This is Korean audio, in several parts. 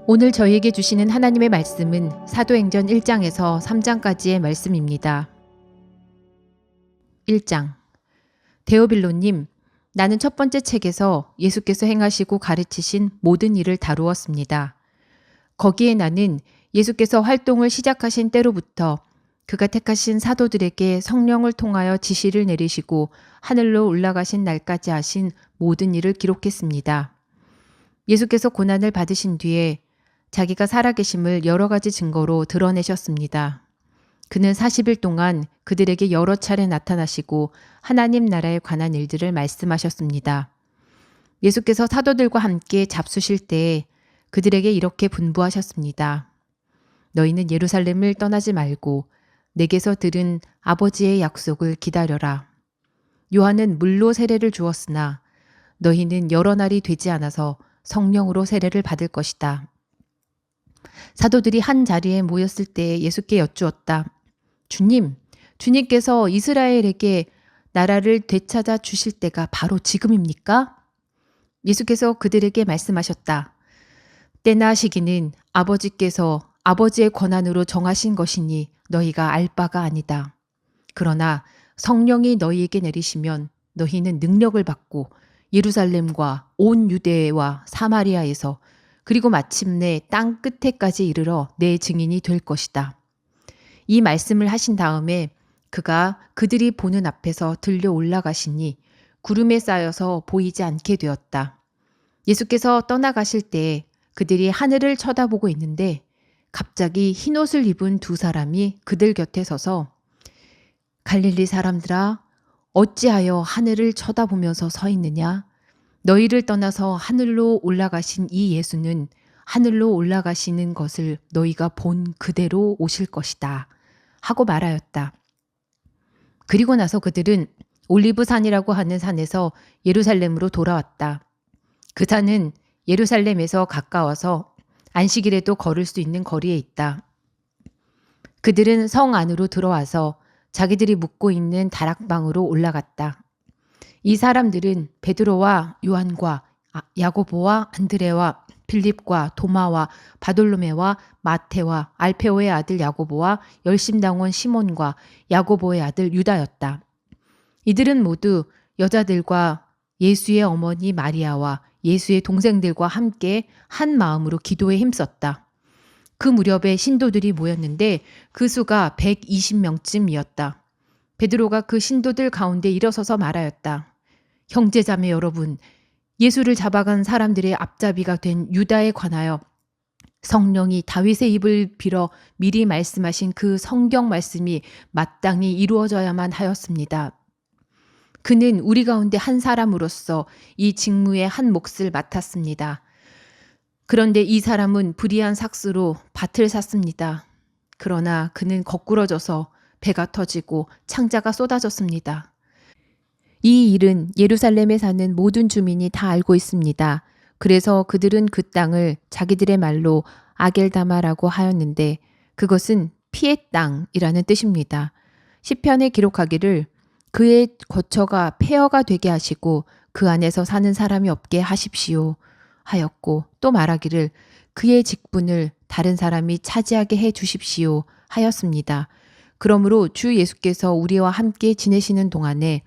오늘 저희에게 주시는 하나님의 말씀은 사도행전 1장에서 3장까지의 말씀입니다. 1장. 데오빌로님, 나는 첫 번째 책에서 예수께서 행하시고 가르치신 모든 일을 다루었습니다. 거기에 나는 예수께서 활동을 시작하신 때로부터 그가 택하신 사도들에게 성령을 통하여 지시를 내리시고 하늘로 올라가신 날까지 하신 모든 일을 기록했습니다. 예수께서 고난을 받으신 뒤에 자기가 살아계심을 여러 가지 증거로 드러내셨습니다. 그는 40일 동안 그들에게 여러 차례 나타나시고 하나님 나라에 관한 일들을 말씀하셨습니다. 예수께서 사도들과 함께 잡수실 때에 그들에게 이렇게 분부하셨습니다. 너희는 예루살렘을 떠나지 말고 내게서 들은 아버지의 약속을 기다려라. 요한은 물로 세례를 주었으나 너희는 여러 날이 되지 않아서 성령으로 세례를 받을 것이다. 사도들이 한 자리에 모였을 때 예수께 여쭈었다. 주님께서 이스라엘에게 나라를 되찾아 주실 때가 바로 지금입니까? 예수께서 그들에게 말씀하셨다. 때나 시기는 아버지께서 아버지의 권한으로 정하신 것이니 너희가 알 바가 아니다. 그러나 성령이 너희에게 내리시면 너희는 능력을 받고 예루살렘과 온 유대와 사마리아에서 그리고 마침내 땅 끝에까지 이르러 내 증인이 될 것이다. 이 말씀을 하신 다음에 그가 그들이 보는 앞에서 들려 올라가시니 구름에 쌓여서 보이지 않게 되었다. 예수께서 떠나가실 때 그들이 하늘을 쳐다보고 있는데 갑자기 흰옷을 입은 두 사람이 그들 곁에 서서 갈릴리 사람들아, 어찌하여 하늘을 쳐다보면서 서 있느냐? 너희를 떠나서 하늘로 올라가신 이 예수는 하늘로 올라가시는 것을 너희가 본 그대로 오실 것이다. 하고 말하였다. 그리고 나서 그들은 올리브산이라고 하는 산에서 예루살렘으로 돌아왔다. 그 산은 예루살렘에서 가까워서 안식일에도 걸을 수 있는 거리에 있다. 그들은 성 안으로 들어와서 자기들이 묵고 있는 다락방으로 올라갔다. 이 사람들은 베드로와 요한과 야고보와 안드레와 빌립과 도마와 바돌로메와 마테와 알페오의 아들 야고보와 열심당원 시몬과 야고보의 아들 유다였다. 이들은 모두 여자들과 예수의 어머니 마리아와 예수의 동생들과 함께 한 마음으로 기도에 힘썼다. 그 무렵에 신도들이 모였는데 그 수가 120명쯤이었다. 베드로가 그 신도들 가운데 일어서서 말하였다. 형제자매 여러분, 예수를 잡아간 사람들의 앞잡이가 된 유다에 관하여 성령이 다윗의 입을 빌어 미리 말씀하신 그 성경 말씀이 마땅히 이루어져야만 하였습니다. 그는 우리 가운데 한 사람으로서 이 직무의 한 몫을 맡았습니다. 그런데 이 사람은 불의한 삭스로 밭을 샀습니다. 그러나 그는 거꾸러져서 배가 터지고 창자가 쏟아졌습니다. 이 일은 예루살렘에 사는 모든 주민이 다 알고 있습니다. 그래서 그들은 그 땅을 자기들의 말로 아겔다마라고 하였는데 그것은 피의 땅이라는 뜻입니다. 시편에 기록하기를 그의 거처가 폐허가 되게 하시고 그 안에서 사는 사람이 없게 하십시오 하였고 또 말하기를 그의 직분을 다른 사람이 차지하게 해 주십시오 하였습니다. 그러므로 주 예수께서 우리와 함께 지내시는 동안에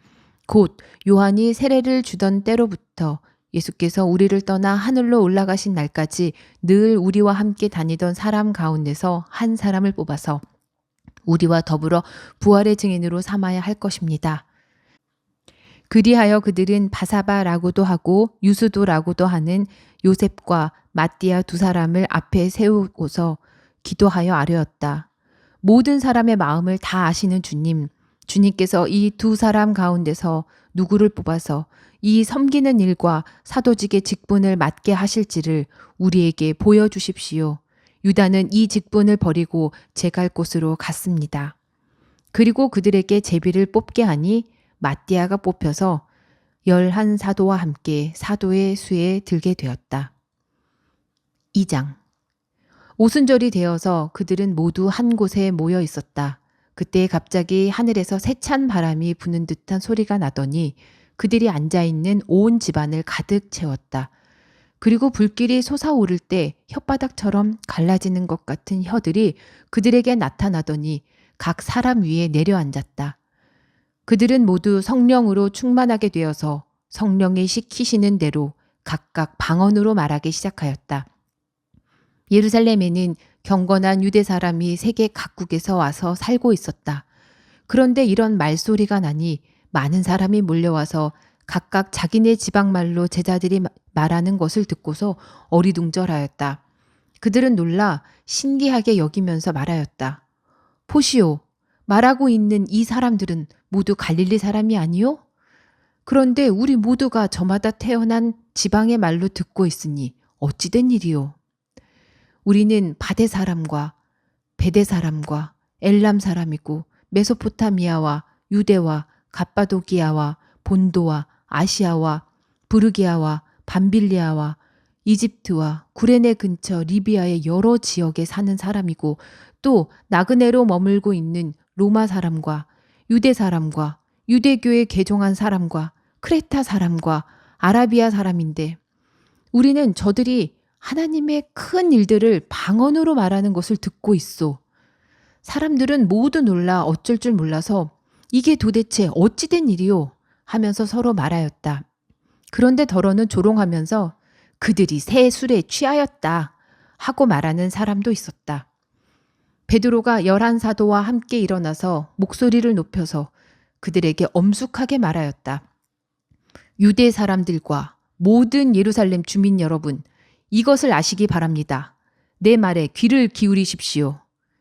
곧 요한이 세례를 주던 때로부터 예수께서 우리를 떠나 하늘로 올라가신 날까지 늘 우리와 함께 다니던 사람 가운데서 한 사람을 뽑아서 우리와 더불어 부활의 증인으로 삼아야 할 것입니다. 그리하여 그들은 바사바라고도 하고 유수도라고도 하는 요셉과 마띠아 두 사람을 앞에 세우고서 기도하여 아뢰었다. 모든 사람의 마음을 다 아시는 주님께서 이 두 사람 가운데서 누구를 뽑아서 이 섬기는 일과 사도직의 직분을 맡게 하실지를 우리에게 보여주십시오. 유다는 이 직분을 버리고 제갈 곳으로 갔습니다. 그리고 그들에게 제비를 뽑게 하니 마띠아가 뽑혀서 11 사도와 함께 사도의 수에 들게 되었다. 2장. 오순절이 되어서 그들은 모두 한 곳에 모여 있었다. 그때 갑자기 하늘에서 세찬 바람이 부는 듯한 소리가 나더니 그들이 앉아있는 온 집안을 가득 채웠다. 그리고 불길이 솟아오를 때 혓바닥처럼 갈라지는 것 같은 혀들이 그들에게 나타나더니 각 사람 위에 내려앉았다. 그들은 모두 성령으로 충만하게 되어서 성령이 시키시는 대로 각각 방언으로 말하기 시작하였다. 예루살렘에는 경건한 유대 사람이 세계 각국에서 와서 살고 있었다. 그런데 이런 말소리가 나니 많은 사람이 몰려와서 각각 자기네 지방말로 제자들이 말하는 것을 듣고서 어리둥절하였다. 그들은 놀라 신기하게 여기면서 말하였다. 보시오, 말하고 있는 이 사람들은 모두 갈릴리 사람이 아니요? 그런데 우리 모두가 저마다 태어난 지방의 말로 듣고 있으니 어찌 된 일이요? 우리는 바데 사람과 베데 사람과 엘람 사람이고 메소포타미아와 유대와 갑바도기아와 본도와 아시아와 부르기아와 밤빌리아와 이집트와 구레네 근처 리비아의 여러 지역에 사는 사람이고 또 나그네로 머물고 있는 로마 사람과 유대 사람과 유대교에 개종한 사람과 크레타 사람과 아라비아 사람인데 우리는 저들이 하나님의 큰 일들을 방언으로 말하는 것을 듣고 있소. 사람들은 모두 놀라 어쩔 줄 몰라서 이게 도대체 어찌 된 일이요? 하면서 서로 말하였다. 그런데 더러는 조롱하면서 그들이 새 술에 취하였다 하고 말하는 사람도 있었다. 베드로가 11사도와 함께 일어나서 목소리를 높여서 그들에게 엄숙하게 말하였다. 유대 사람들과 모든 예루살렘 주민 여러분, 이것을 아시기 바랍니다. 내 말에 귀를 기울이십시오.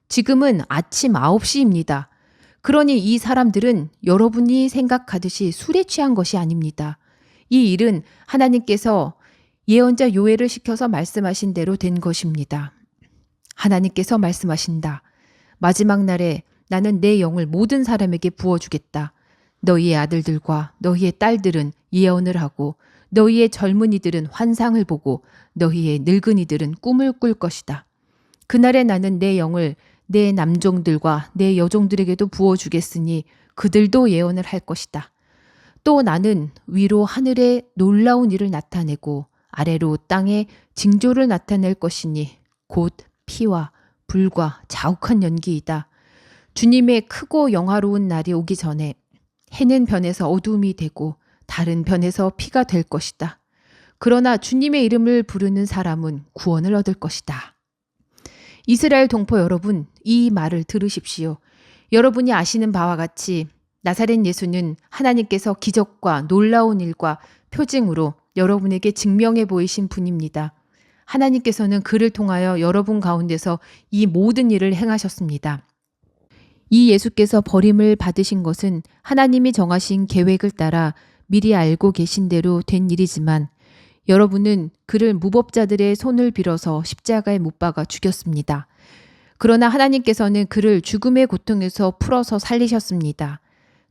지금은 아침 9시입니다. 그러니 이 사람들은 여러분이 생각하듯이 술에 취한 것이 아닙니다. 이 일은 하나님께서 예언자 요엘을 시켜서 말씀하신 대로 된 것입니다. 하나님께서 말씀하신다. 마지막 날에 나는 내 영을 모든 사람에게 부어주겠다. 너희의 아들들과 너희의 딸들은 예언을 하고 너희의 젊은이들은 환상을 보고 너희의 늙은이들은 꿈을 꿀 것이다. 그날에 나는 내 영을 내 남종들과 내 여종들에게도 부어주겠으니 그들도 예언을 할 것이다. 또 나는 위로 하늘에 놀라운 일을 나타내고 아래로 땅에 징조를 나타낼 것이니 곧 피와 불과 자욱한 연기이다. 주님의 크고 영화로운 날이 오기 전에 해는 변해서 어두움이 되고 다른 변해서 피가 될 것이다. 그러나 주님의 이름을 부르는 사람은 구원을 얻을 것이다. 이스라엘 동포 여러분, 이 말을 들으십시오. 여러분이 아시는 바와 같이 나사렛 예수는 하나님께서 기적과 놀라운 일과 표징으로 여러분에게 증명해 보이신 분입니다. 하나님께서는 그를 통하여 여러분 가운데서 이 모든 일을 행하셨습니다. 이 예수께서 버림을 받으신 것은 하나님이 정하신 계획을 따라 미리 알고 계신 대로 된 일이지만 여러분은 그를 무법자들의 손을 빌어서 십자가에 못 박아 죽였습니다. 그러나 하나님께서는 그를 죽음의 고통에서 풀어서 살리셨습니다.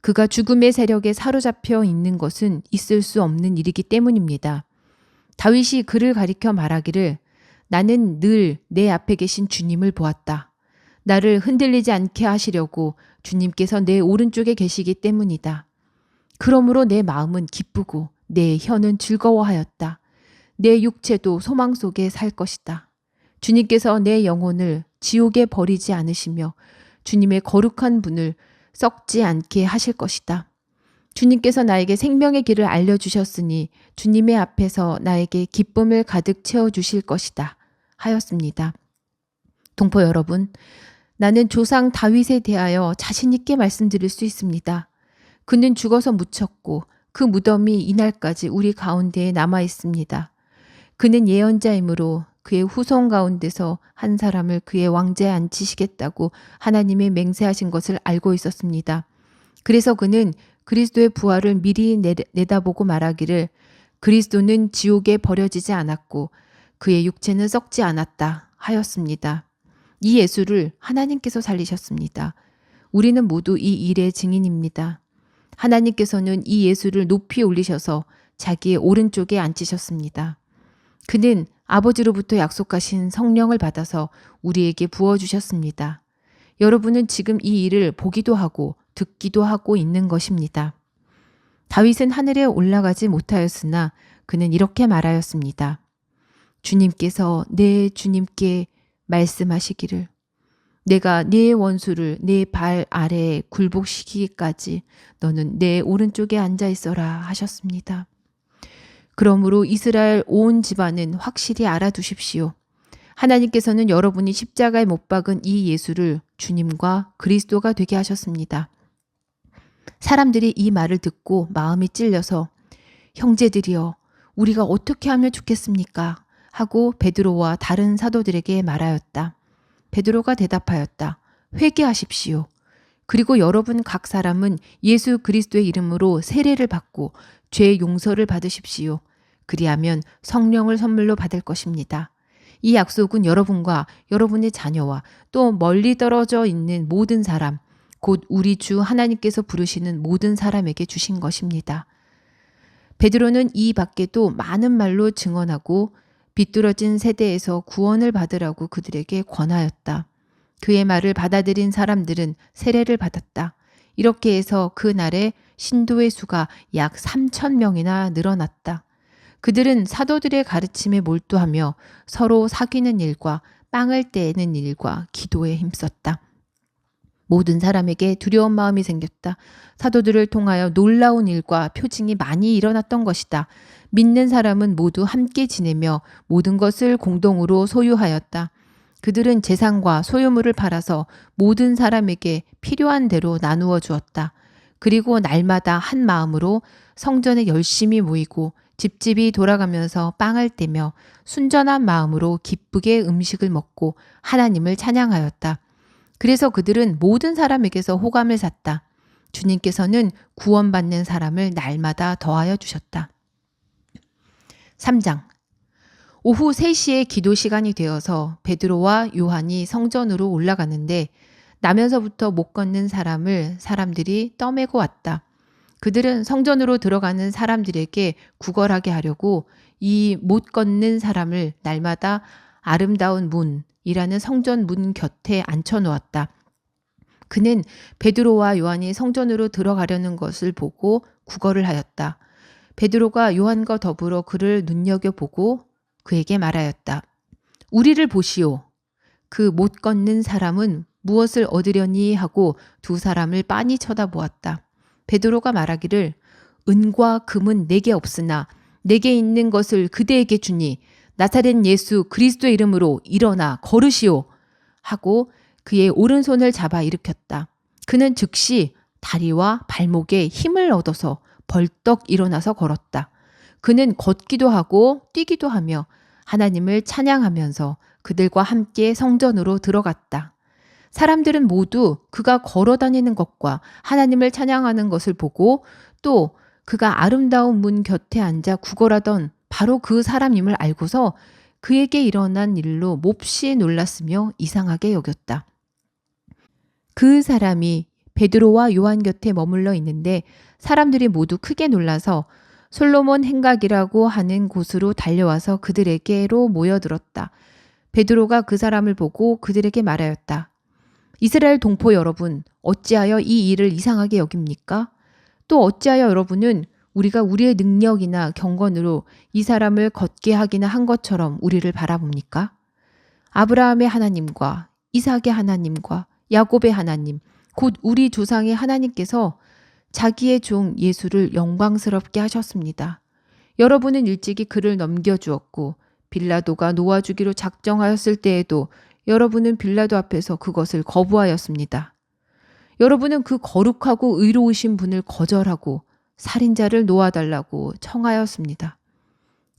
그가 죽음의 세력에 사로잡혀 있는 것은 있을 수 없는 일이기 때문입니다. 다윗이 그를 가리켜 말하기를 나는 늘 내 앞에 계신 주님을 보았다. 나를 흔들리지 않게 하시려고 주님께서 내 오른쪽에 계시기 때문이다. 그러므로 내 마음은 기쁘고 내 혀는 즐거워하였다. 내 육체도 소망 속에 살 것이다. 주님께서 내 영혼을 지옥에 버리지 않으시며 주님의 거룩한 분을 썩지 않게 하실 것이다. 주님께서 나에게 생명의 길을 알려주셨으니 주님의 앞에서 나에게 기쁨을 가득 채워주실 것이다 하였습니다. 동포 여러분, 나는 조상 다윗에 대하여 자신 있게 말씀드릴 수 있습니다. 그는 죽어서 묻혔고 그 무덤이 이날까지 우리 가운데에 남아 있습니다. 그는 예언자이므로 그의 후손 가운데서 한 사람을 그의 왕좌에 앉히시겠다고 하나님이 맹세하신 것을 알고 있었습니다. 그래서 그는 그리스도의 부활을 미리 내다보고 말하기를 그리스도는 지옥에 버려지지 않았고 그의 육체는 썩지 않았다 하였습니다. 이 예수를 하나님께서 살리셨습니다. 우리는 모두 이 일의 증인입니다. 하나님께서는 이 예수를 높이 올리셔서 자기의 오른쪽에 앉히셨습니다. 그는 아버지로부터 약속하신 성령을 받아서 우리에게 부어주셨습니다. 여러분은 지금 이 일을 보기도 하고 듣기도 하고 있는 것입니다. 다윗은 하늘에 올라가지 못하였으나 그는 이렇게 말하였습니다. 주님께서 내 주님께 말씀하시기를 내가 네 원수를 내 발 아래에 굴복시키기까지 너는 내 오른쪽에 앉아 있어라 하셨습니다. 그러므로 이스라엘 온 집안은 확실히 알아두십시오. 하나님께서는 여러분이 십자가에 못 박은 이 예수를 주님과 그리스도가 되게 하셨습니다. 사람들이 이 말을 듣고 마음이 찔려서 형제들이여 우리가 어떻게 하면 좋겠습니까? 하고 베드로와 다른 사도들에게 말하였다. 베드로가 대답하였다. 회개하십시오. 그리고 여러분 각 사람은 예수 그리스도의 이름으로 세례를 받고 죄 용서를 받으십시오. 그리하면 성령을 선물로 받을 것입니다. 이 약속은 여러분과 여러분의 자녀와 또 멀리 떨어져 있는 모든 사람, 곧 우리 주 하나님께서 부르시는 모든 사람에게 주신 것입니다. 베드로는 이 밖에도 많은 말로 증언하고 비뚤어진 세대에서 구원을 받으라고 그들에게 권하였다. 그의 말을 받아들인 사람들은 세례를 받았다. 이렇게 해서 그 날에 신도의 수가 약 3,000명이나 늘어났다. 그들은 사도들의 가르침에 몰두하며 서로 사귀는 일과 빵을 떼는 일과 기도에 힘썼다. 모든 사람에게 두려운 마음이 생겼다. 사도들을 통하여 놀라운 일과 표징이 많이 일어났던 것이다. 믿는 사람은 모두 함께 지내며 모든 것을 공동으로 소유하였다. 그들은 재산과 소유물을 팔아서 모든 사람에게 필요한 대로 나누어 주었다. 그리고 날마다 한 마음으로 성전에 열심히 모이고 집집이 돌아가면서 빵을 떼며 순전한 마음으로 기쁘게 음식을 먹고 하나님을 찬양하였다. 그래서 그들은 모든 사람에게서 호감을 샀다. 주님께서는 구원받는 사람을 날마다 더하여 주셨다. 3장. 오후 3시에 기도 시간이 되어서 베드로와 요한이 성전으로 올라가는데 나면서부터 못 걷는 사람을 사람들이 떠매고 왔다. 그들은 성전으로 들어가는 사람들에게 구걸하게 하려고 이 못 걷는 사람을 날마다 아름다운 문이라는 성전 문 곁에 앉혀놓았다. 그는 베드로와 요한이 성전으로 들어가려는 것을 보고 구걸을 하였다. 베드로가 요한과 더불어 그를 눈여겨보고 그에게 말하였다. 우리를 보시오. 그 못 걷는 사람은 무엇을 얻으려니 하고 두 사람을 빤히 쳐다보았다. 베드로가 말하기를 은과 금은 내게 없으나 내게 있는 것을 그대에게 주니 나사렛 예수 그리스도의 이름으로 일어나 걸으시오 하고 그의 오른손을 잡아 일으켰다. 그는 즉시 다리와 발목에 힘을 얻어서 벌떡 일어나서 걸었다. 그는 걷기도 하고 뛰기도 하며 하나님을 찬양하면서 그들과 함께 성전으로 들어갔다. 사람들은 모두 그가 걸어 다니는 것과 하나님을 찬양하는 것을 보고 또 그가 아름다운 문 곁에 앉아 구걸하던 바로 그 사람임을 알고서 그에게 일어난 일로 몹시 놀랐으며 이상하게 여겼다. 그 사람이 베드로와 요한 곁에 머물러 있는데 사람들이 모두 크게 놀라서 솔로몬 행각이라고 하는 곳으로 달려와서 그들에게로 모여들었다. 베드로가 그 사람을 보고 그들에게 말하였다. 이스라엘 동포 여러분, 어찌하여 이 일을 이상하게 여깁니까? 또 어찌하여 여러분은 우리가 우리의 능력이나 경건으로 이 사람을 걷게 하기나 한 것처럼 우리를 바라봅니까? 아브라함의 하나님과 이삭의 하나님과 야곱의 하나님, 곧 우리 조상의 하나님께서 자기의 종 예수를 영광스럽게 하셨습니다. 여러분은 일찍이 그를 넘겨주었고 빌라도가 놓아주기로 작정하였을 때에도 여러분은 빌라도 앞에서 그것을 거부하였습니다. 여러분은 그 거룩하고 의로우신 분을 거절하고 살인자를 놓아달라고 청하였습니다.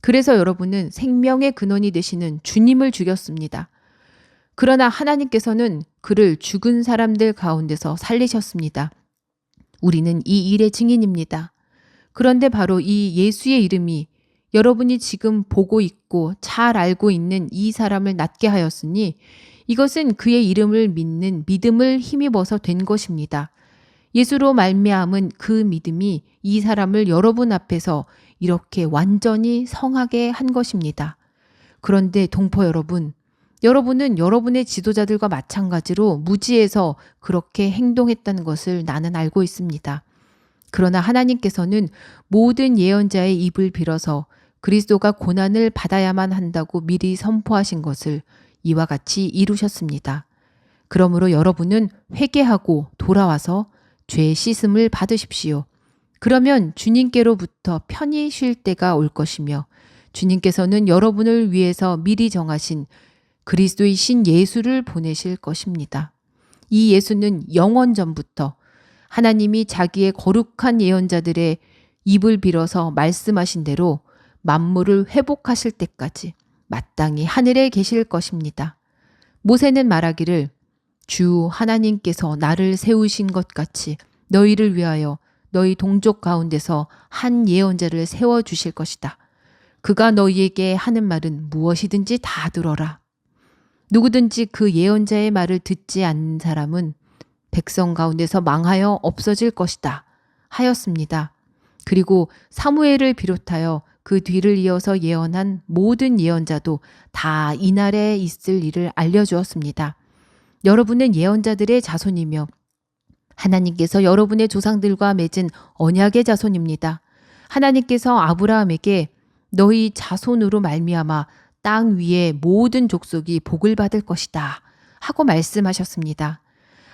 그래서 여러분은 생명의 근원이 되시는 주님을 죽였습니다. 그러나 하나님께서는 그를 죽은 사람들 가운데서 살리셨습니다. 우리는 이 일의 증인입니다. 그런데 바로 이 예수의 이름이 여러분이 지금 보고 있고 잘 알고 있는 이 사람을 낫게 하였으니 이것은 그의 이름을 믿는 믿음을 힘입어서 된 것입니다. 예수로 말미암은 그 믿음이 이 사람을 여러분 앞에서 이렇게 완전히 성하게 한 것입니다. 그런데 동포 여러분, 여러분은 여러분의 지도자들과 마찬가지로 무지해서 그렇게 행동했다는 것을 나는 알고 있습니다. 그러나 하나님께서는 모든 예언자의 입을 빌어서 그리스도가 고난을 받아야만 한다고 미리 선포하신 것을 이와 같이 이루셨습니다. 그러므로 여러분은 회개하고 돌아와서 죄 씻음을 받으십시오. 그러면 주님께로부터 편히 쉴 때가 올 것이며 주님께서는 여러분을 위해서 미리 정하신 그리스도이신 예수를 보내실 것입니다. 이 예수는 영원 전부터 하나님이 자기의 거룩한 예언자들의 입을 빌어서 말씀하신 대로 만물을 회복하실 때까지 마땅히 하늘에 계실 것입니다. 모세는 말하기를 주 하나님께서 나를 세우신 것 같이 너희를 위하여 너희 동족 가운데서 한 예언자를 세워주실 것이다. 그가 너희에게 하는 말은 무엇이든지 다 들어라. 누구든지 그 예언자의 말을 듣지 않는 사람은 백성 가운데서 망하여 없어질 것이다 하였습니다. 그리고 사무엘을 비롯하여 그 뒤를 이어서 예언한 모든 예언자도 다 이날에 있을 일을 알려주었습니다. 여러분은 예언자들의 자손이며 하나님께서 여러분의 조상들과 맺은 언약의 자손입니다. 하나님께서 아브라함에게 너희 자손으로 말미암아 땅 위의 모든 족속이 복을 받을 것이다 하고 말씀하셨습니다.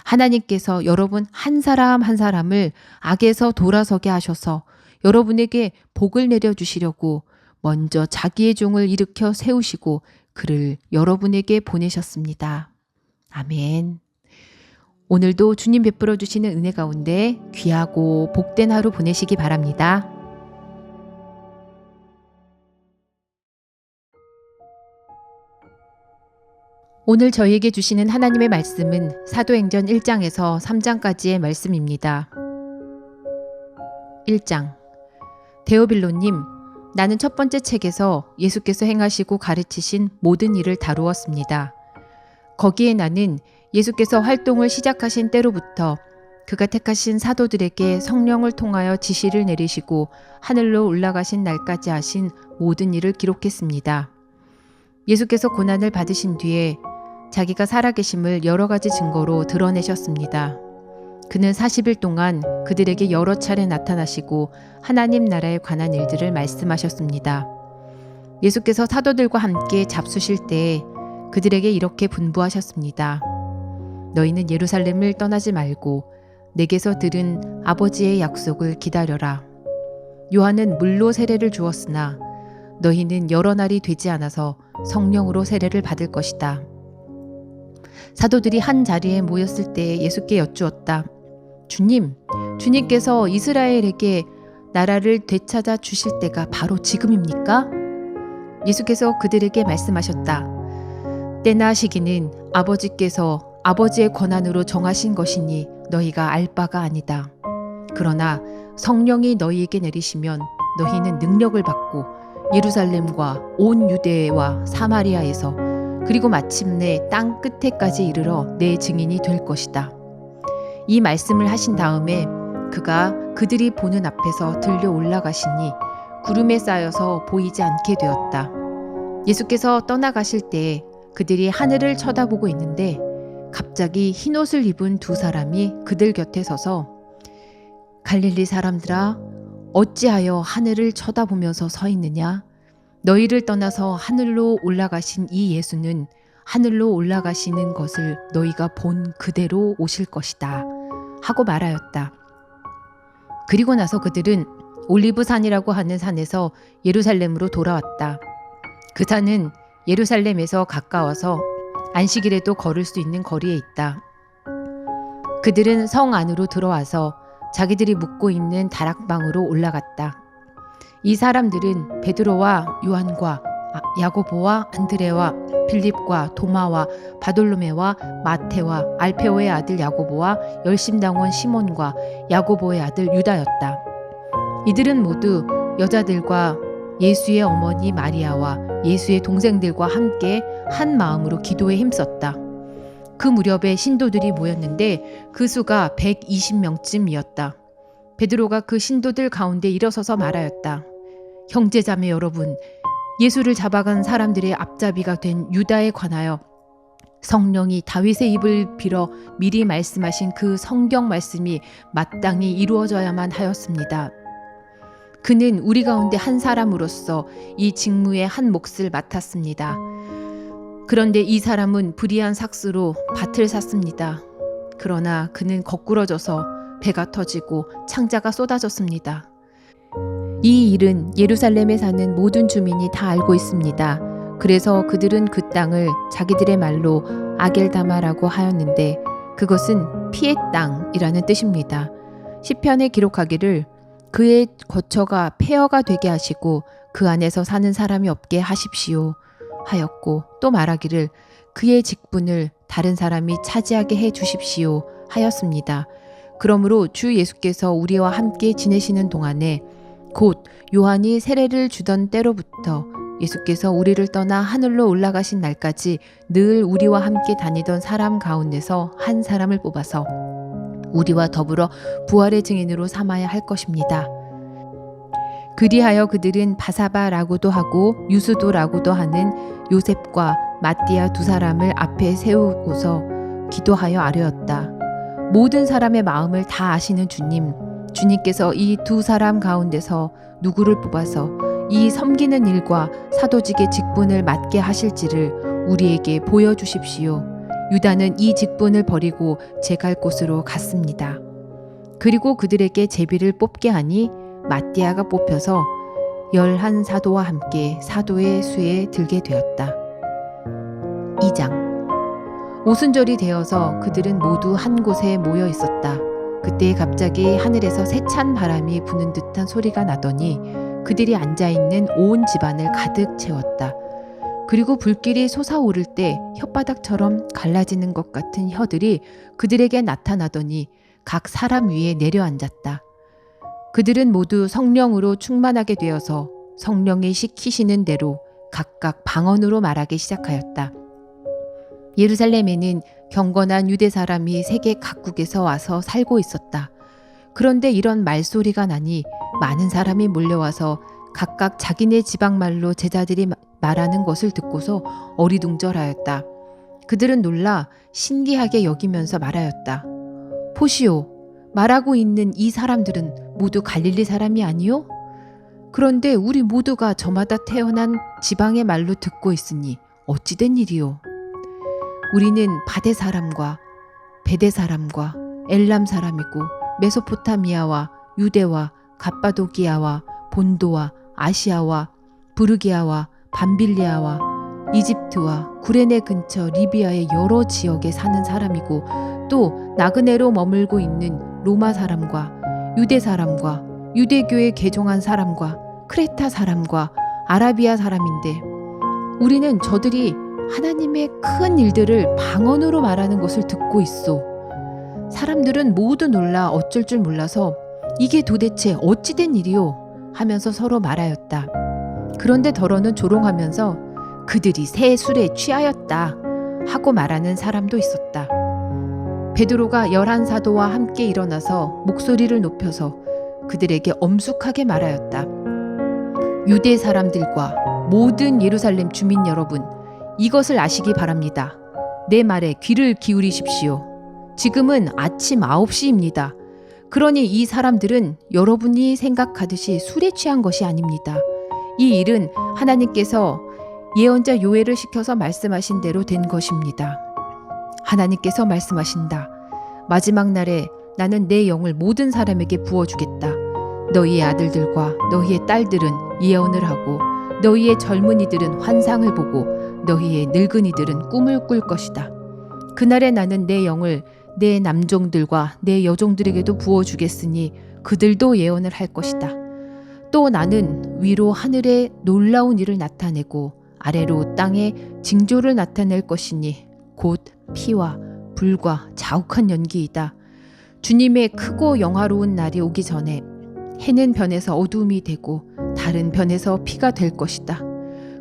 하나님께서 여러분 한 사람 한 사람을 악에서 돌아서게 하셔서 여러분에게 복을 내려주시려고 먼저 자기의 종을 일으켜 세우시고 그를 여러분에게 보내셨습니다. 아멘. 오늘도 주님 베풀어 주시는 은혜 가운데 귀하고 복된 하루 보내시기 바랍니다. 오늘 저희에게 주시는 하나님의 말씀은 사도행전 1장에서 3장까지의 말씀입니다. 1장. 데오빌로님, 나는 첫 번째 책에서 예수께서 행하시고 가르치신 모든 일을 다루었습니다. 거기에 나는 예수께서 활동을 시작하신 때로부터 그가 택하신 사도들에게 성령을 통하여 지시를 내리시고 하늘로 올라가신 날까지 하신 모든 일을 기록했습니다. 예수께서 고난을 받으신 뒤에 자기가 살아계심을 여러 가지 증거로 드러내셨습니다. 그는 40일 동안 그들에게 여러 차례 나타나시고 하나님 나라에 관한 일들을 말씀하셨습니다. 예수께서 사도들과 함께 잡수실 때 그들에게 이렇게 분부하셨습니다. 너희는 예루살렘을 떠나지 말고 내게서 들은 아버지의 약속을 기다려라. 요한은 물로 세례를 주었으나 너희는 여러 날이 되지 않아서 성령으로 세례를 받을 것이다. 사도들이 한 자리에 모였을 때 예수께 여쭈었다. 주님께서 이스라엘에게 나라를 되찾아 주실 때가 바로 지금입니까? 예수께서 그들에게 말씀하셨다. 때나 시기는 아버지께서 아버지의 권한으로 정하신 것이니 너희가 알 바가 아니다. 그러나 성령이 너희에게 내리시면 너희는 능력을 받고 예루살렘과 온 유대와 사마리아에서 그리고 마침내 땅 끝에까지 이르러 내 증인이 될 것이다. 이 말씀을 하신 다음에 그가 그들이 보는 앞에서 들려 올라가시니 구름에 쌓여서 보이지 않게 되었다. 예수께서 떠나가실 때 그들이 하늘을 쳐다보고 있는데 갑자기 흰옷을 입은 두 사람이 그들 곁에 서서 갈릴리 사람들아 어찌하여 하늘을 쳐다보면서 서 있느냐? 너희를 떠나서 하늘로 올라가신 이 예수는 하늘로 올라가시는 것을 너희가 본 그대로 오실 것이다 하고 말하였다. 그리고 나서 그들은 올리브산이라고 하는 산에서 예루살렘으로 돌아왔다. 그 산은 예루살렘에서 가까워서 안식일에도 걸을 수 있는 거리에 있다. 그들은 성 안으로 들어와서 자기들이 묵고 있는 다락방으로 올라갔다. 이 사람들은 베드로와 요한과 야고보와 안드레와 빌립과 도마와 바돌로메와 마테와 알페오의 아들 야고보와 열심당원 시몬과 야고보의 아들 유다였다. 이들은 모두 여자들과 예수의 어머니 마리아와 예수의 동생들과 함께 한 마음으로 기도에 힘썼다. 그 무렵에 신도들이 모였는데 그 수가 120명쯤이었다. 베드로가 그 신도들 가운데 일어서서 말하였다. 형제자매 여러분, 예수를 잡아간 사람들의 앞잡이가 된 유다에 관하여 성령이 다윗의 입을 빌어 미리 말씀하신 그 성경 말씀이 마땅히 이루어져야만 하였습니다. 그는 우리 가운데 한 사람으로서 이 직무의 한 몫을 맡았습니다. 그런데 이 사람은 불의한 삭스로 밭을 샀습니다. 그러나 그는 거꾸러져서 배가 터지고 창자가 쏟아졌습니다. 이 일은 예루살렘에 사는 모든 주민이 다 알고 있습니다. 그래서 그들은 그 땅을 자기들의 말로 아겔다마라고 하였는데 그것은 피의 땅이라는 뜻입니다. 시편에 기록하기를 그의 거처가 폐허가 되게 하시고 그 안에서 사는 사람이 없게 하십시오 하였고 또 말하기를 그의 직분을 다른 사람이 차지하게 해 주십시오 하였습니다. 그러므로 주 예수께서 우리와 함께 지내시는 동안에 곧 요한이 세례를 주던 때로부터 예수께서 우리를 떠나 하늘로 올라가신 날까지 늘 우리와 함께 다니던 사람 가운데서 한 사람을 뽑아서 우리와 더불어 부활의 증인으로 삼아야 할 것입니다. 그리하여 그들은 바사바라고도 하고 유스도라고도 하는 요셉과 마띠아 두 사람을 앞에 세우고서 기도하여 아뢰었다. 모든 사람의 마음을 다 아시는 주님께서 이 두 사람 가운데서 누구를 뽑아서 이 섬기는 일과 사도직의 직분을 맡게 하실지를 우리에게 보여주십시오. 유다는 이 직분을 버리고 제 갈 곳으로 갔습니다. 그리고 그들에게 제비를 뽑게 하니 마띠아가 뽑혀서 11 사도와 함께 사도의 수에 들게 되었다. 2장 오순절이 되어서 그들은 모두 한 곳에 모여 있었다. 그때 갑자기 하늘에서 세찬 바람이 부는 듯한 소리가 나더니 그들이 앉아있는 온 집안을 가득 채웠다. 그리고 불길이 솟아오를 때 혓바닥처럼 갈라지는 것 같은 혀들이 그들에게 나타나더니 각 사람 위에 내려앉았다. 그들은 모두 성령으로 충만하게 되어서 성령이 시키시는 대로 각각 방언으로 말하기 시작하였다. 예루살렘에는 경건한 유대 사람이 세계 각국에서 와서 살고 있었다. 그런데 이런 말소리가 나니 많은 사람이 몰려와서 각각 자기네 지방말로 제자들이 말하는 것을 듣고서 어리둥절하였다. 그들은 놀라 신기하게 여기면서 말하였다. 보시오, 말하고 있는 이 사람들은 모두 갈릴리 사람이 아니요? 그런데 우리 모두가 저마다 태어난 지방의 말로 듣고 있으니 어찌 된 일이요? 우리는 바데 사람과 베데 사람과 엘람 사람이고 메소포타미아와 유대와 갑바도기아와 본도와 아시아와 부르기아와 밤빌리아와 이집트와 구레네 근처 리비아의 여러 지역에 사는 사람이고 또 나그네로 머물고 있는 로마 사람과 유대 사람과 유대교에 개종한 사람과 크레타 사람과 아라비아 사람인데 우리는 저들이 하나님의 큰 일들을 방언으로 말하는 것을 듣고 있소. 사람들은 모두 놀라 어쩔 줄 몰라서 이게 도대체 어찌 된 일이요? 하면서 서로 말하였다. 그런데 더러는 조롱하면서 그들이 새 술에 취하였다 하고 말하는 사람도 있었다. 베드로가 11 사도와 함께 일어나서 목소리를 높여서 그들에게 엄숙하게 말하였다. 유대 사람들과 모든 예루살렘 주민 여러분, 이것을 아시기 바랍니다. 내 말에 귀를 기울이십시오. 지금은 아침 9시입니다. 그러니 이 사람들은 여러분이 생각하듯이 술에 취한 것이 아닙니다. 이 일은 하나님께서 예언자 요엘을 시켜서 말씀하신 대로 된 것입니다. 하나님께서 말씀하신다. 마지막 날에 나는 내 영을 모든 사람에게 부어주겠다. 너희의 아들들과 너희의 딸들은 예언을 하고 너희의 젊은이들은 환상을 보고 너희의 늙은이들은 꿈을 꿀 것이다. 그날에 나는 내 영을 내 남종들과 내 여종들에게도 부어주겠으니 그들도 예언을 할 것이다. 또 나는 위로 하늘에 놀라운 일을 나타내고 아래로 땅에 징조를 나타낼 것이니 곧 피와 불과 자욱한 연기이다. 주님의 크고 영화로운 날이 오기 전에 해는 변해서 어두움이 되고 달은 변해서 피가 될 것이다.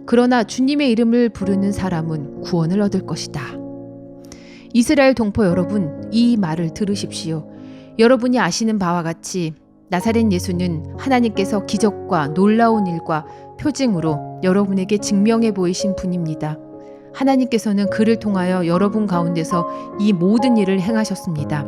그러나 주님의 이름을 부르는 사람은 구원을 얻을 것이다. 이스라엘 동포 여러분, 이 말을 들으십시오. 여러분이 아시는 바와 같이 나사렛 예수는 하나님께서 기적과 놀라운 일과 표징으로 여러분에게 증명해 보이신 분입니다. 하나님께서는 그를 통하여 여러분 가운데서 이 모든 일을 행하셨습니다.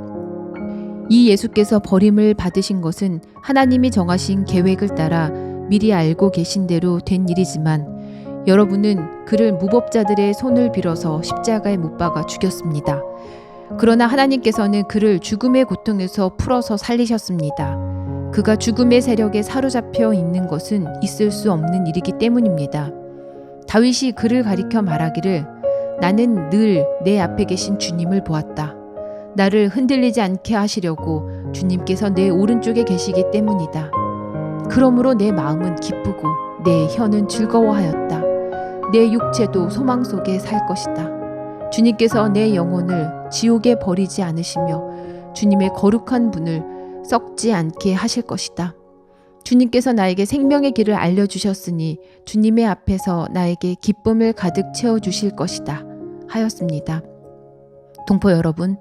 이 예수께서 버림을 받으신 것은 하나님이 정하신 계획을 따라 미리 알고 계신 대로 된 일이지만 여러분은 그를 무법자들의 손을 빌어서 십자가에 못 박아 죽였습니다. 그러나 하나님께서는 그를 죽음의 고통에서 풀어서 살리셨습니다. 그가 죽음의 세력에 사로잡혀 있는 것은 있을 수 없는 일이기 때문입니다. 다윗이 그를 가리켜 말하기를 나는 늘 내 앞에 계신 주님을 보았다. 나를 흔들리지 않게 하시려고 주님께서 내 오른쪽에 계시기 때문이다. 그러므로 내 마음은 기쁘고 내 혀는 즐거워하였다. 내 육체도 소망 속에 살 것이다. 주님께서 내 영혼을 지옥에 버리지 않으시며 주님의 거룩한 분을 썩지 않게 하실 것이다. 주님께서 나에게 생명의 길을 알려주셨으니 주님의 앞에서 나에게 기쁨을 가득 채워주실 것이다 하였습니다. 동포 여러분,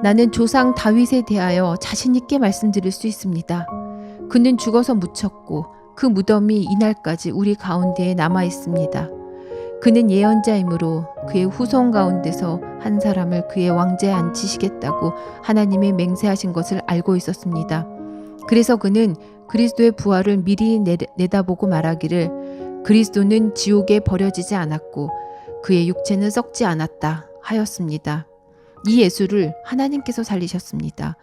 나는 조상 다윗에 대하여 자신 있게 말씀드릴 수 있습니다. 그는 죽어서 묻혔고 그 무덤이 이날까지 우리 가운데에 남아 있습니다. 그는 예언자이므로 그의 후손 가운데서 한 사람을 그의 왕좌에 앉히시겠다고 하나님이 맹세하신 것을 알고 있었습니다. 그래서 그는 그리스도의 부활을 미리 내다보고 말하기를 그리스도는 지옥에 버려지지 않았고 그의 육체는 썩지 않았다 하였습니다. 이 예수를 하나님께서 살리셨습니다.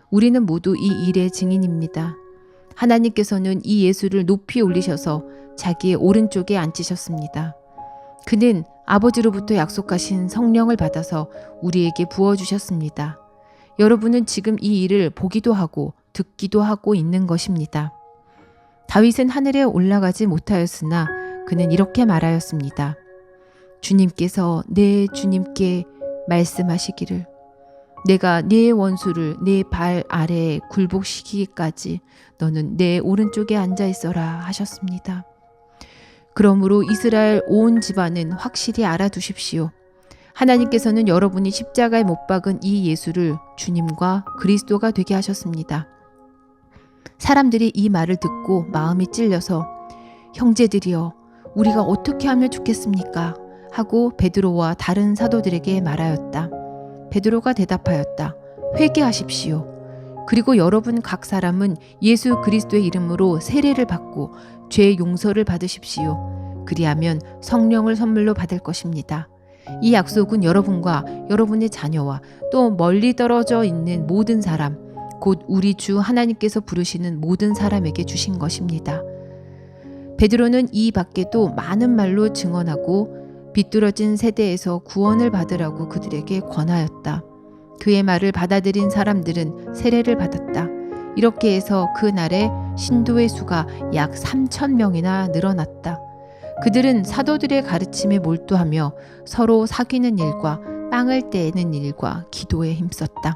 우리는 모두 이 일의 증인입니다. 하나님께서는 이 예수를 높이 올리셔서 자기의 오른쪽에 앉히셨습니다. 그는 아버지로부터 약속하신 성령을 받아서 우리에게 부어주셨습니다. 여러분은 지금 이 일을 보기도 하고 듣기도 하고 있는 것입니다. 다윗은 하늘에 올라가지 못하였으나 그는 이렇게 말하였습니다. 주님께서 내 주님께 말씀하시기를 내가 네 원수를 네 발 아래에 굴복시키기까지 너는 내 오른쪽에 앉아 있어라 하셨습니다. 그러므로 이스라엘 온 집안은 확실히 알아두십시오. 하나님께서는 여러분이 십자가에 못 박은 이 예수를 주님과 그리스도가 되게 하셨습니다. 사람들이 이 말을 듣고 마음이 찔려서 형제들이여 우리가 어떻게 하면 좋겠습니까? 하고 베드로와 다른 사도들에게 말하였다. 베드로가 대답하였다. 회개하십시오. 그리고 여러분 각 사람은 예수 그리스도의 이름으로 세례를 받고 죄 용서를 받으십시오. 그리하면 성령을 선물로 받을 것입니다. 이 약속은 여러분과 여러분의 자녀와 또 멀리 떨어져 있는 모든 사람, 곧 우리 주 하나님께서 부르시는 모든 사람에게 주신 것입니다. 베드로는 이 밖에도 많은 말로 증언하고 비뚤어진 세대에서 구원을 받으라고 그들에게 권하였다. 그의 말을 받아들인 사람들은 세례를 받았다. 이렇게 해서 그 날에 신도의 수가 약 3,000명이나 늘어났다. 그들은 사도들의 가르침에 몰두하며 서로 사귀는 일과 빵을 떼는 일과 기도에 힘썼다.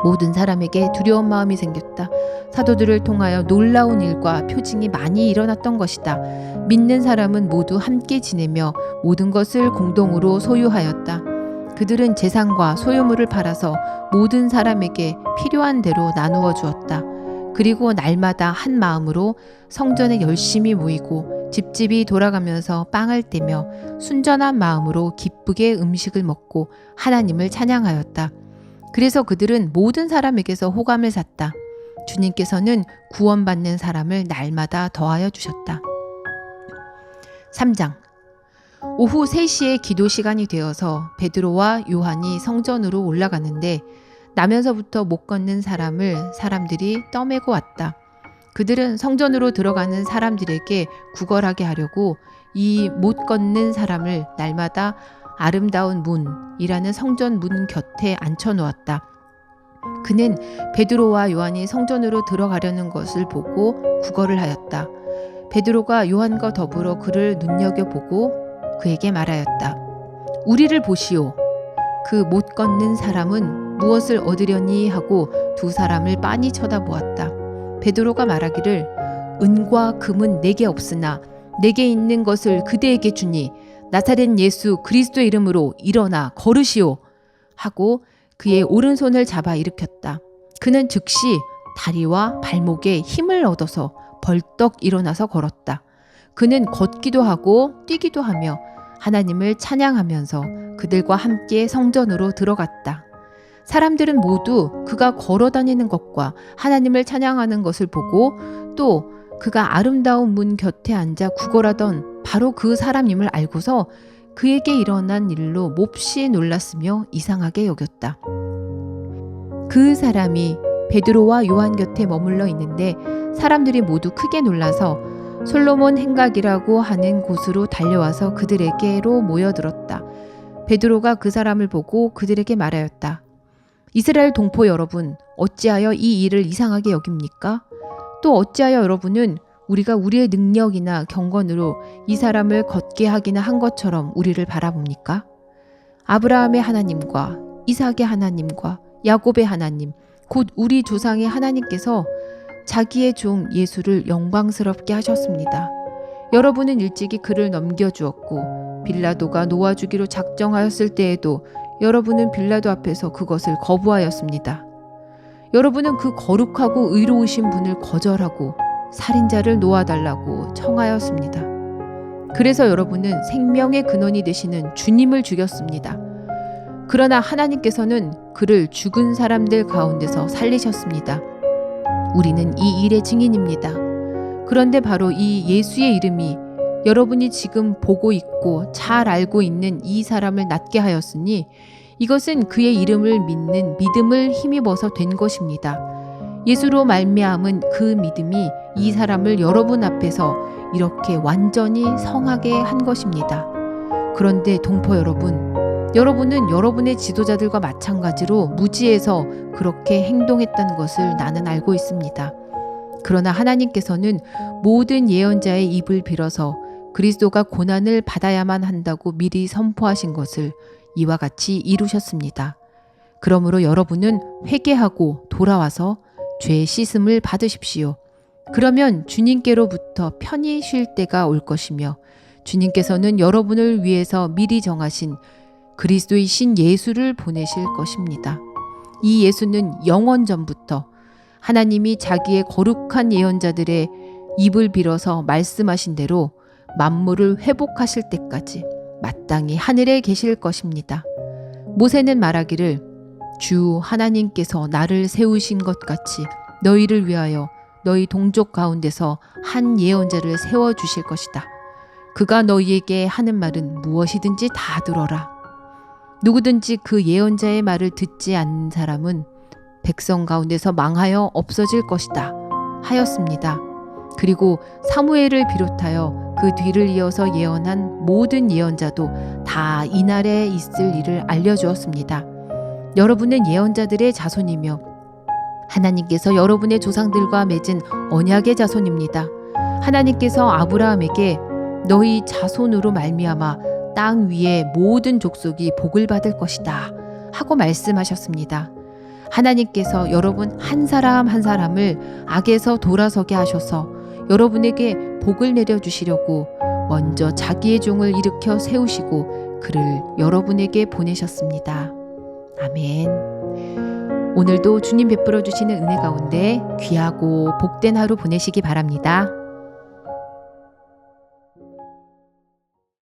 모든 사람에게 두려운 마음이 생겼다. 사도들을 통하여 놀라운 일과 표징이 많이 일어났던 것이다. 믿는 사람은 모두 함께 지내며 모든 것을 공동으로 소유하였다. 그들은 재산과 소유물을 팔아서 모든 사람에게 필요한 대로 나누어 주었다. 그리고 날마다 한 마음으로 성전에 열심히 모이고 집집이 돌아가면서 빵을 떼며 순전한 마음으로 기쁘게 음식을 먹고 하나님을 찬양하였다. 그래서 그들은 모든 사람에게서 호감을 샀다. 주님께서는 구원받는 사람을 날마다 더하여 주셨다. 3장. 오후 3시에 기도 시간이 되어서 베드로와 요한이 성전으로 올라가는데 나면서부터 못 걷는 사람을 사람들이 떠매고 왔다. 그들은 성전으로 들어가는 사람들에게 구걸하게 하려고 이 못 걷는 사람을 날마다 아름다운 문이라는 성전 문 곁에 앉혀놓았다. 그는 베드로와 요한이 성전으로 들어가려는 것을 보고 구걸을 하였다. 베드로가 요한과 더불어 그를 눈여겨보고 그에게 말하였다. 우리를 보시오. 그 못 걷는 사람은 무엇을 얻으려니 하고 두 사람을 빤히 쳐다보았다. 베드로가 말하기를 은과 금은 내게 없으나 내게 있는 것을 그대에게 주니 나사렛 예수 그리스도의 이름으로 일어나 걸으시오 하고 그의 오른손을 잡아 일으켰다. 그는 즉시 다리와 발목에 힘을 얻어서 벌떡 일어나서 걸었다. 그는 걷기도 하고 뛰기도 하며 하나님을 찬양하면서 그들과 함께 성전으로 들어갔다. 사람들은 모두 그가 걸어 다니는 것과 하나님을 찬양하는 것을 보고 또 그가 아름다운 문 곁에 앉아 구걸하던 바로 그 사람임을 알고서 그에게 일어난 일로 몹시 놀랐으며 이상하게 여겼다. 그 사람이 베드로와 요한 곁에 머물러 있는데 사람들이 모두 크게 놀라서 솔로몬 행각이라고 하는 곳으로 달려와서 그들에게로 모여들었다. 베드로가 그 사람을 보고 그들에게 말하였다. 이스라엘 동포 여러분, 어찌하여 이 일을 이상하게 여깁니까? 또 어찌하여 여러분은 우리가 우리의 능력이나 경건으로 이 사람을 걷게 하기나 한 것처럼 우리를 바라봅니까? 아브라함의 하나님과 이삭의 하나님과 야곱의 하나님, 곧 우리 조상의 하나님께서 자기의 종 예수를 영광스럽게 하셨습니다. 여러분은 일찍이 그를 넘겨주었고 빌라도가 놓아주기로 작정하였을 때에도 여러분은 빌라도 앞에서 그것을 거부하였습니다. 여러분은 그 거룩하고 의로우신 분을 거절하고 살인자를 놓아달라고 청하였습니다. 그래서 여러분은 생명의 근원이 되시는 주님을 죽였습니다. 그러나 하나님께서는 그를 죽은 사람들 가운데서 살리셨습니다. 우리는 이 일의 증인입니다. 그런데 바로 이 예수의 이름이 여러분이 지금 보고 있고 잘 알고 있는 이 사람을 낫게 하였으니 이것은 그의 이름을 믿는 믿음을 힘입어서 된 것입니다. 예수로 말미암은 그 믿음이 이 사람을 여러분 앞에서 이렇게 완전히 성하게 한 것입니다. 그런데 동포 여러분, 여러분은 여러분의 지도자들과 마찬가지로 무지해서 그렇게 행동했다는 것을 나는 알고 있습니다. 그러나 하나님께서는 모든 예언자의 입을 빌어서 그리스도가 고난을 받아야만 한다고 미리 선포하신 것을 이와 같이 이루셨습니다. 그러므로 여러분은 회개하고 돌아와서 죄 씻음을 받으십시오. 그러면 주님께로부터 편히 쉴 때가 올 것이며 주님께서는 여러분을 위해서 미리 정하신 그리스도이신 예수를 보내실 것입니다. 이 예수는 영원 전부터 하나님이 자기의 거룩한 예언자들의 입을 빌어서 말씀하신 대로 만물을 회복하실 때까지 마땅히 하늘에 계실 것입니다. 모세는 말하기를 주 하나님께서 나를 세우신 것 같이 너희를 위하여 너희 동족 가운데서 한 예언자를 세워주실 것이다. 그가 너희에게 하는 말은 무엇이든지 다 들어라. 누구든지 그 예언자의 말을 듣지 않는 사람은 백성 가운데서 망하여 없어질 것이다 하였습니다. 그리고 사무엘을 비롯하여 그 뒤를 이어서 예언한 모든 예언자도 다 이날에 있을 일을 알려주었습니다. 여러분은 예언자들의 자손이며 하나님께서 여러분의 조상들과 맺은 언약의 자손입니다. 하나님께서 아브라함에게 너희 자손으로 말미암아 땅 위의 모든 족속이 복을 받을 것이다 하고 말씀하셨습니다. 하나님께서 여러분 한 사람 한 사람을 악에서 돌아서게 하셔서 여러분에게 복을 내려주시려고 먼저 자기의 종을 일으켜 세우시고 그를 여러분에게 보내셨습니다. 아멘. 오늘도 주님 베풀어 주시는 은혜 가운데 귀하고 복된 하루 보내시기 바랍니다.